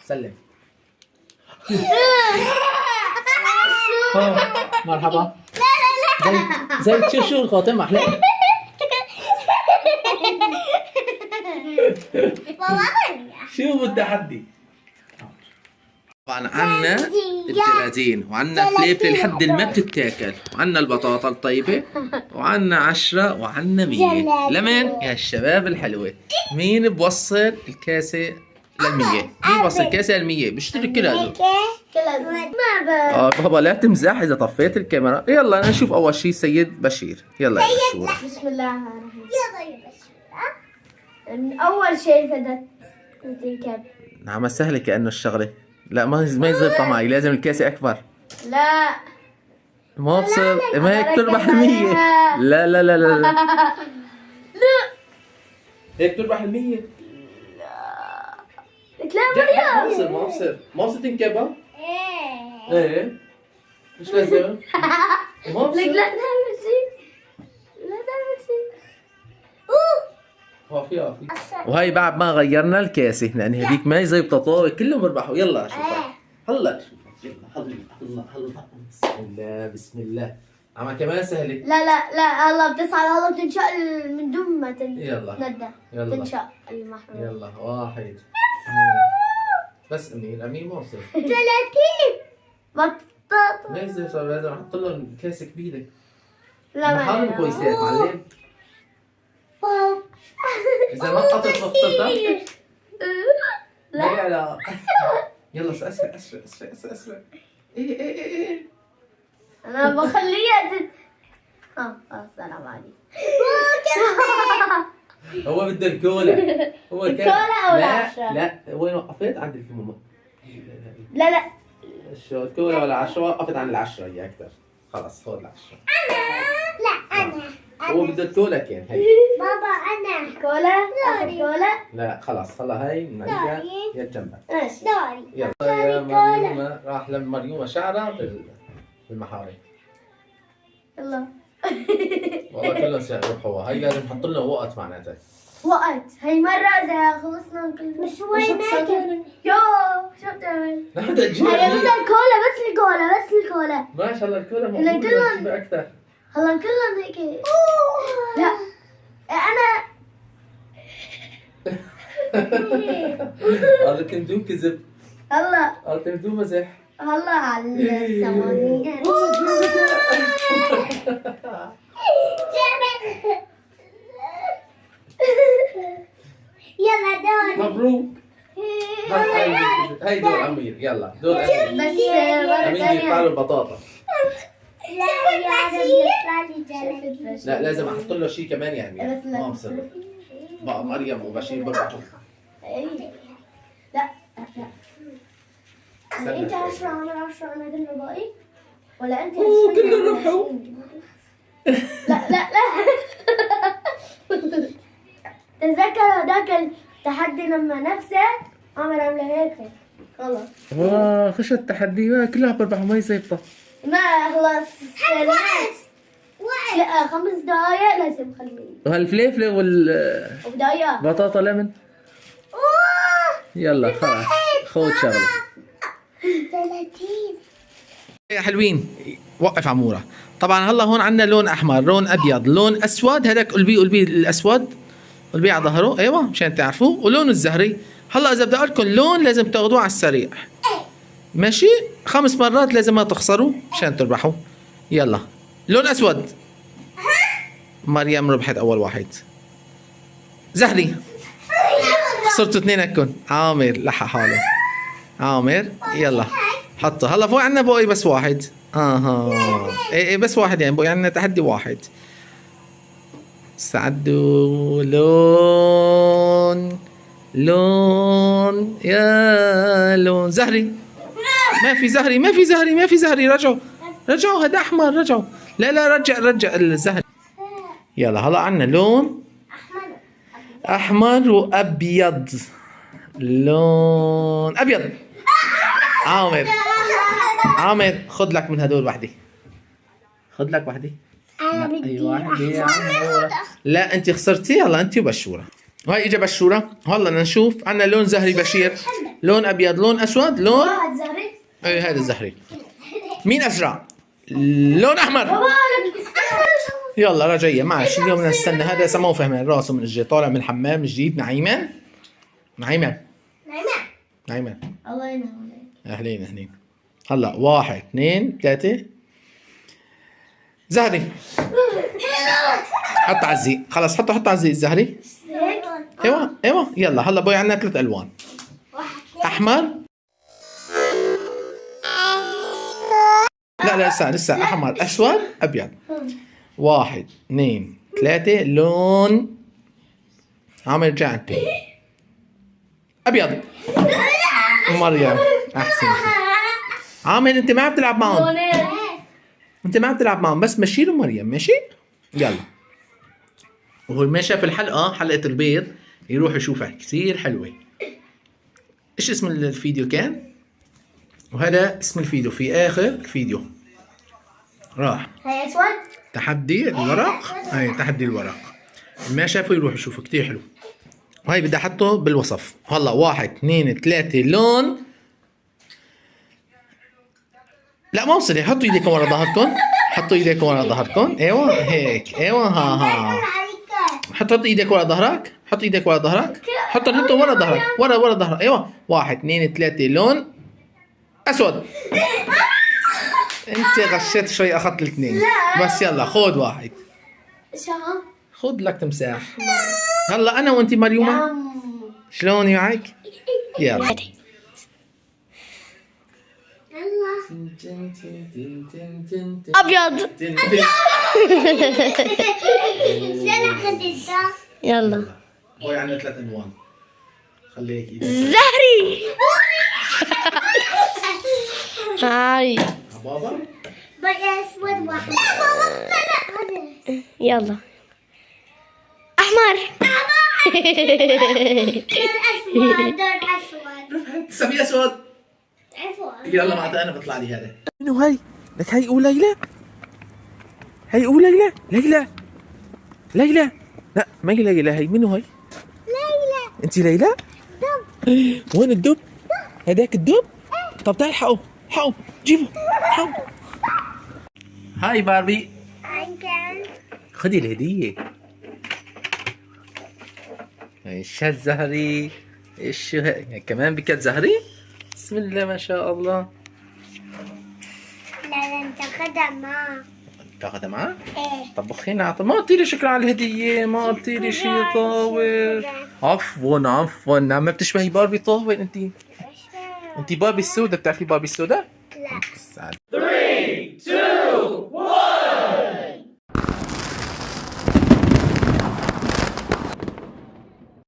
سلم. مرحبا. زي شو الخاتم أحلى. شو التحدي؟ طبعا عنا الجلاتين وعنا فليفله لحد ما بتتاكل وعنا البطاطا الطيبه وعنا 10 وعنا 100. لمن يا الشباب الحلوه مين بوصل الكاسه لل100؟ مين بوصل الكاسه لل100 بيشتري كل هذول؟ بابا لا تمزح اذا طفيت الكاميرا. يلا نشوف اول شيء سيد بشير. يلا يا بشوره. بسم الله الرحمن الرحيم. يلا يا بشير. اول شيء بدك تنكب. نعم سهله كانه الشغله. لا ما يزبط معي، لازم الكاسه اكبر. لا ما بصير، ما هيك تربح 100. لا لا لا لا لا لا هيك تربح 100. لك لا مريم. ما بصير تنكبها. ايه مش لازم. ما لك بصير. لا تعمل شيء. لا تعمل شيء. في وهي بعد ما غيرنا الكاسه لان هذيك ما زبطت كلهم بربحوا. يلا شوفها هلا شوفها. هلا بسم الله بسم الله. عم كمان سهله. لا لا لا هلا بتصعد هلا بتنشق من دون ما يلا ندى. يلا تنشق المحروم. يلا 1 بس امير ما بصير 30 بطاطا. ما يصير. صار لازم احط لهم كاسه كبيره. لا محل كويسات معلم. اذا ما حطيت مخططة لا لا يلا اسرع اسرع اسرع اسرع اسرع. ايه انا بخليها خلاص سلام عليكم. هو بده الكولا. هو الكولا أو لا العشرة؟ لا وين وقفت عند الكمامة. لا لا شو الكولا ولا 10؟ وقفت عن ال10 هي اكثر. خلص خذ ال10. لا انا هو بده الكولا كان هي. بابا انا كولا اخذ كولا. لا خلص هلا هي الملكة يا جنبك. ماشي يلا يا مريومة. راح لمريومة شعرها بالمحارم. يلا والله كلهم سيروحوا. هي لازم نحط لنا وقت معناتها. وقت هي مرة إذا خلصنا كل مش شوي ماكل. يو شو بتعمل؟ هي بدها الكولا بس الكولا. ما شاء الله الكولا إلا موجودة كلهم- تجيب أكثر. هلا كلهم هيك. لا أنا قالت ندوم كذب. هلا قالت ندوم مزح. هلا على الثواني. يلا دوري. مبروك. هاي دور أمير. يلا دور أمير. بس أمير يطلع له البطاطا. لا يا رب. لا لازم أحط له شيء كمان يعني. بس لا. ما بصير. بقى مريم وبشير بربحوا. لا انت 10 انا 10 انا كله باقي ولا انت 20 كله ربحوا. لا تذكر هذاك التحدي لما نفسه عمل هيك خلص. خش التحدي ما كلها بربحوا ما يزيبطه. ما خلص لا 5 دقايق لازم خليه وهالفليفله وبداية والبطاطا لمن. يلا خلاص خذ شغله 30. يا حلوين. وقف عموره. طبعا هلا هون عندنا لون احمر، لون ابيض، لون اسود. هذاك قلبي الاسود قلبي على ظهره. ايوه مشان تعرفوا. ولون الزهري. هلا اذا بدي اقول لكم لون لازم تاخذوه على السريع. ماشي 5 مرات لازم ما تخسروا مشان تربحوا. يلا لون اسود. مريم ربحت اول واحد. زهري خسرتوا 2 اكن. عامر لحق حاله. عامر يلا حطه. هلا فوق عندنا بقي بس واحد. ايه بس واحد يعني بقي عندنا تحدي واحد. استعدوا. لون يا لون زهري. ما في زهري رجعوا هذا احمر. رجعوا لا رجع الزهري. يلا هلا عندنا لون احمر وابيض. لون ابيض. عامر خذ لك من هدول وحده. خذ لك وحده. انا بدي واحده يا عمورة. لا انت خسرتي. يلا انت وبشوره. وهي اجا بشوره. هلا بدنا نشوف عندنا لون زهري بشير. لون ابيض، لون اسود، لون واحد زهري. ايه هذا الزهري. مين اسرع؟ لون احمر. يلا رجعيه معلش اليوم بدنا نستنى. هذا سموه فهمان راسه من اجي طالع من الحمام جديد. نعيمان نعيمان نعيمان الله ينور عليك. اهلين. هلا 1 2 3 زهري. حط على الزيق خلص. حط على الزيق الزهري. ايوه يلا هلا بوي عندنا 3 الوان. احمر. لا لسه احمر اسود ابيض. 1 2 3 لون. عامر رجع انت. ابيض. مريم احسن. عامر انت ما عم تلعب معهم. انت ما عم تلعب معهم بس مشي له مريم ماشي. يلا وهو ما شاف الحلقه حلقه البيض يروح يشوفها كثير حلوه. ايش اسم الفيديو كان؟ وهذا اسم الفيديو في اخر الفيديو راح هي اسود. تحدي الورق. هاي تحدي الورق. ما شافه يروح يشوفه كثير حلو. وهي بدي احطه بالوصف. هلا 1 2 3 لون. لا ما وصل. حطوا ايديكم ورا ظهركم. حطوا ايديكم ورا ظهركم. ايوه هيك. ايوه ها حط ايدك ورا ظهرك. حط ايدك ورا ظهرك. حط ورا ظهرك. ورا ظهرك. ايوه 1 2 3 لون اسود. انت غشيت شوي اخذت الاثنين بس. يلا خذ واحد. خذ لك تمساح. هلا انا وانت مريومه شلوني معك؟ يلا ابيض. يلا هو عندنا 3 الوان. خليك ايدك. زهري. هاي بابا بقى اسود واحد. يلا احمر. لسه في اسود. يلا معناتها انا بطلع لي هذا. منو هي؟ لك هي او ليلى. هي او ليلى. ليلى لا ما هي ليلى. هي منو هي؟ ليلى. انت ليلى؟ دب. وين الدب؟ هذاك الدب؟ طب تعال حقه جيبه حقه. هاي باربي خدي الهدية. ايش هالزهري؟ ايش كمان بكت زهري؟ بسم الله ما شاء الله. لا انت خدها معاه. تاخذها معاه؟ ايه. طب خلينا اعطي. ما قلتيلي شكرا على الهدية. ما قلتيلي شيء طاول. عفوا ما بتشبهي باربي طاول انت. انت باربي السوداء. بتعرفي باربي السوداء؟ لا. 3